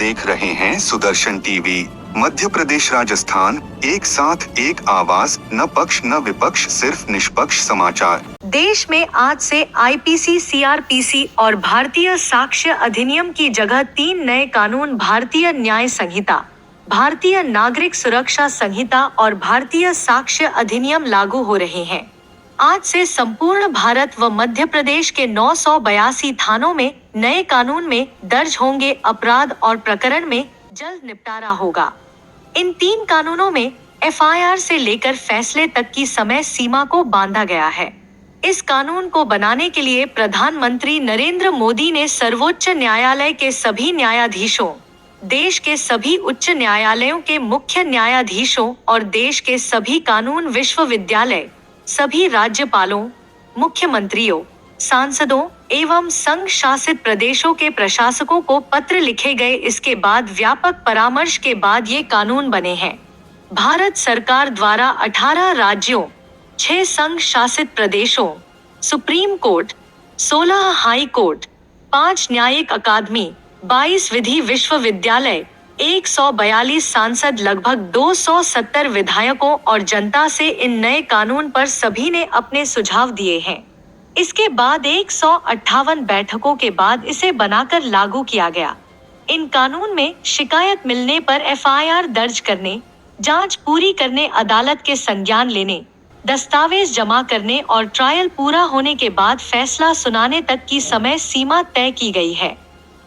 देख रहे हैं सुदर्शन टीवी। मध्य प्रदेश राजस्थान, एक साथ एक आवाज, न पक्ष न विपक्ष, सिर्फ निष्पक्ष समाचार। देश में आज से आईपीसी, सीआरपीसी और भारतीय साक्ष्य अधिनियम की जगह 3 नए कानून भारतीय न्याय संहिता, भारतीय नागरिक सुरक्षा संहिता और भारतीय साक्ष्य अधिनियम लागू हो रहे हैं। आज से संपूर्ण भारत व मध्य प्रदेश के 982 थानों में नए कानून में दर्ज होंगे अपराध और प्रकरण में जल्द निपटारा होगा। इन 3 कानूनों में एफआईआर से लेकर फैसले तक की समय सीमा को बांधा गया है। इस कानून को बनाने के लिए प्रधानमंत्री नरेंद्र मोदी ने सर्वोच्च न्यायालय के सभी न्यायाधीशों, देश के सभी उच्च न्यायालयों के मुख्य न्यायाधीशों और देश के सभी कानून विश्वविद्यालय, सभी राज्यपालों, मुख्यमंत्रियों, सांसदों एवं संघ शासित प्रदेशों के प्रशासकों को पत्र लिखे गए। इसके बाद व्यापक परामर्श के बाद ये कानून बने हैं। भारत सरकार द्वारा 18 राज्यों, 6 संघ शासित प्रदेशों, सुप्रीम कोर्ट, 16 हाई कोर्ट, 5 न्यायिक अकादमी, 22 विधि विश्वविद्यालय, 142 सांसद, लगभग 270 विधायकों और जनता से इन नए कानून पर सभी ने अपने सुझाव दिए हैं। इसके बाद 158 बैठकों के बाद इसे बनाकर लागू किया गया। इन कानून में शिकायत मिलने पर एफआईआर दर्ज करने, जांच पूरी करने, अदालत के संज्ञान लेने, दस्तावेज जमा करने और ट्रायल पूरा होने के बाद फैसला सुनाने तक की समय सीमा तय की गई है।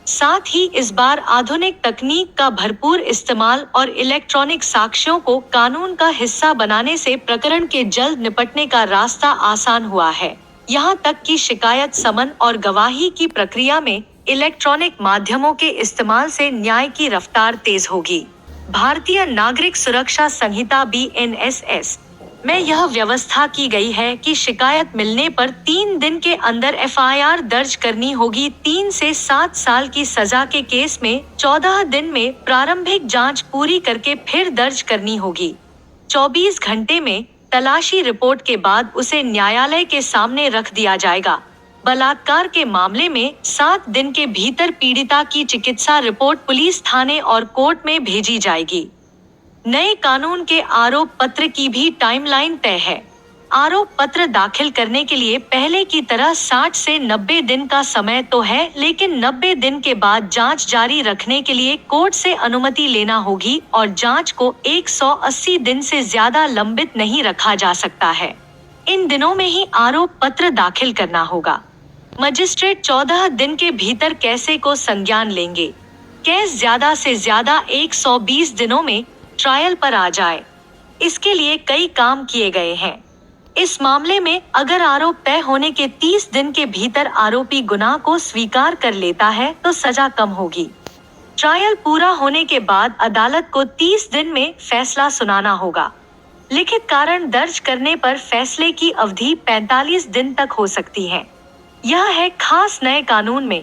साथ ही इस बार आधुनिक तकनीक का भरपूर इस्तेमाल और इलेक्ट्रॉनिक साक्ष्यों को कानून का हिस्सा बनाने से प्रकरण के जल्द निपटने का रास्ता आसान हुआ है। यहाँ तक कि शिकायत, समन और गवाही की प्रक्रिया में इलेक्ट्रॉनिक माध्यमों के इस्तेमाल से न्याय की रफ्तार तेज होगी। भारतीय नागरिक सुरक्षा संहिता BNSS में यह व्यवस्था की गई है कि शिकायत मिलने पर 3 दिन के अंदर एफआईआर दर्ज करनी होगी। 3 से 7 साल की सजा के केस में 14 दिन में प्रारंभिक जांच पूरी करके फिर दर्ज करनी होगी। 24 घंटे में तलाशी रिपोर्ट के बाद उसे न्यायालय के सामने रख दिया जाएगा। बलात्कार के मामले में 7 दिन के भीतर पीड़िता की चिकित्सा रिपोर्ट पुलिस थाने और कोर्ट में भेजी जाएगी। नए कानून के आरोप पत्र की भी टाइमलाइन तय है। आरोप पत्र दाखिल करने के लिए पहले की तरह 60 से 90 दिन का समय तो है, लेकिन 90 दिन के बाद जांच जारी रखने के लिए कोर्ट से अनुमति लेना होगी और जांच को 180 दिन से ज्यादा लंबित नहीं रखा जा सकता है। इन दिनों में ही आरोप पत्र दाखिल करना होगा। मजिस्ट्रेट 14 दिन के भीतर केस को संज्ञान लेंगे। केस ज्यादा से ज्यादा 120 दिनों में ट्रायल पर आ जाए, इसके लिए कई काम किए गए हैं। इस मामले में अगर आरोप तय होने के 30 दिन के भीतर आरोपी गुनाह को स्वीकार कर लेता है तो सजा कम होगी। ट्रायल पूरा होने के बाद अदालत को 30 दिन में फैसला सुनाना होगा। लिखित कारण दर्ज करने पर फैसले की अवधि 45 दिन तक हो सकती है। यह है खास नए कानून में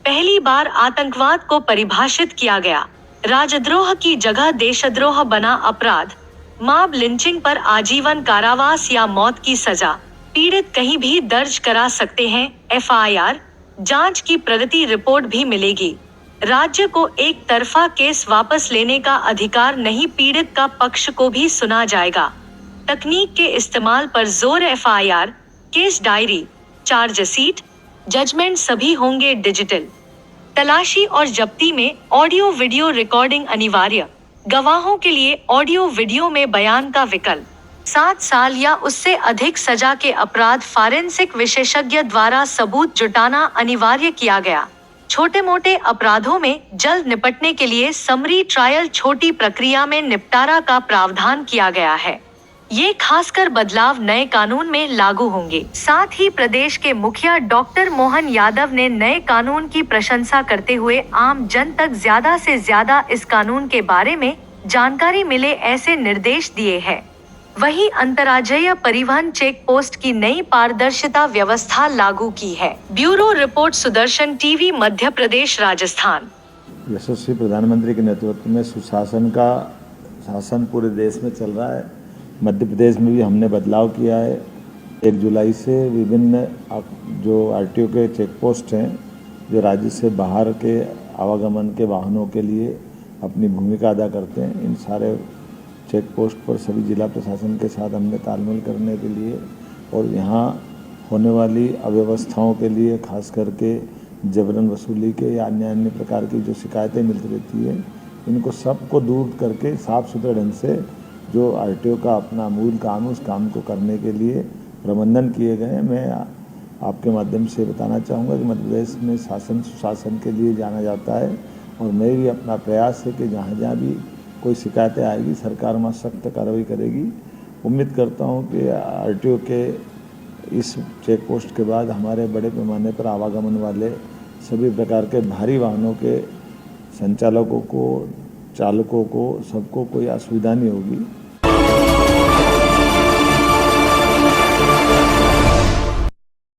पहली बार आतंकवाद को परिभाषित किया गया। राजद्रोह की जगह देशद्रोह बना अपराध। मॉब लिंचिंग पर आजीवन कारावास या मौत की सजा। पीड़ित कहीं भी दर्ज करा सकते हैं एफआईआर। जांच की प्रगति रिपोर्ट भी मिलेगी। राज्य को एक तरफा केस वापस लेने का अधिकार नहीं, पीड़ित का पक्ष को भी सुना जाएगा। तकनीक के इस्तेमाल पर जोर। FIR, case diary, chargesheet, judgement सभी होंगे डिजिटल। तलाशी और जब्ती में ऑडियो वीडियो रिकॉर्डिंग अनिवार्य। गवाहों के लिए ऑडियो वीडियो में बयान का विकल्प। 7 साल या उससे अधिक सजा के अपराध, फॉरेंसिक विशेषज्ञ द्वारा सबूत जुटाना अनिवार्य किया गया। छोटे मोटे अपराधों में जल्द निपटने के लिए समरी ट्रायल, छोटी प्रक्रिया में निपटारा का प्रावधान किया गया है। ये खासकर बदलाव नए कानून में लागू होंगे। साथ ही प्रदेश के मुखिया डॉक्टर मोहन यादव ने नए कानून की प्रशंसा करते हुए आम जन तक ज्यादा से ज्यादा इस कानून के बारे में जानकारी मिले ऐसे निर्देश दिए हैं। वहीं अंतर्राज्यीय परिवहन चेक पोस्ट की नई पारदर्शिता व्यवस्था लागू की है। Bureau report, Sudarshan TV, Madhya Pradesh Rajasthan. यशस्वी प्रधानमंत्री के नेतृत्व में सुशासन का शासन पूरे देश में चल रहा है। मध्य प्रदेश में भी हमने बदलाव किया है। 1 जुलाई से विभिन्न जो आरटीओ के चेक पोस्ट हैं, जो राज्य से बाहर के आवागमन के वाहनों के लिए अपनी भूमिका अदा करते हैं। इन सारे चेक पोस्ट पर सभी जिला प्रशासन के साथ हमने तालमेल करने के लिए और यहाँ होने वाली अव्यवस्थाओं के लिए, खास करके जबरन वसूली के या अन्य प्रकार की जो शिकायतें मिलती रहती है, इनको सबको दूर करके साफ सुथरे ढंग से जो आरटीओ का अपना मूल काम है उस काम को करने के लिए प्रबंधन किए गए हैं। मैं आपके माध्यम से बताना चाहूँगा कि मध्य प्रदेश में शासन सुशासन के लिए जाना जाता है और मैं भी अपना प्रयास है कि जहाँ जहाँ भी कोई शिकायतें आएगी सरकार वहाँ सख्त कार्रवाई करेगी। उम्मीद करता हूँ कि आरटीओ के इस चेक पोस्ट के बाद हमारे बड़े पैमाने पर आवागमन वाले सभी प्रकार के भारी वाहनों के संचालकों को, चालकों को, सबको कोई असुविधा नहीं होगी।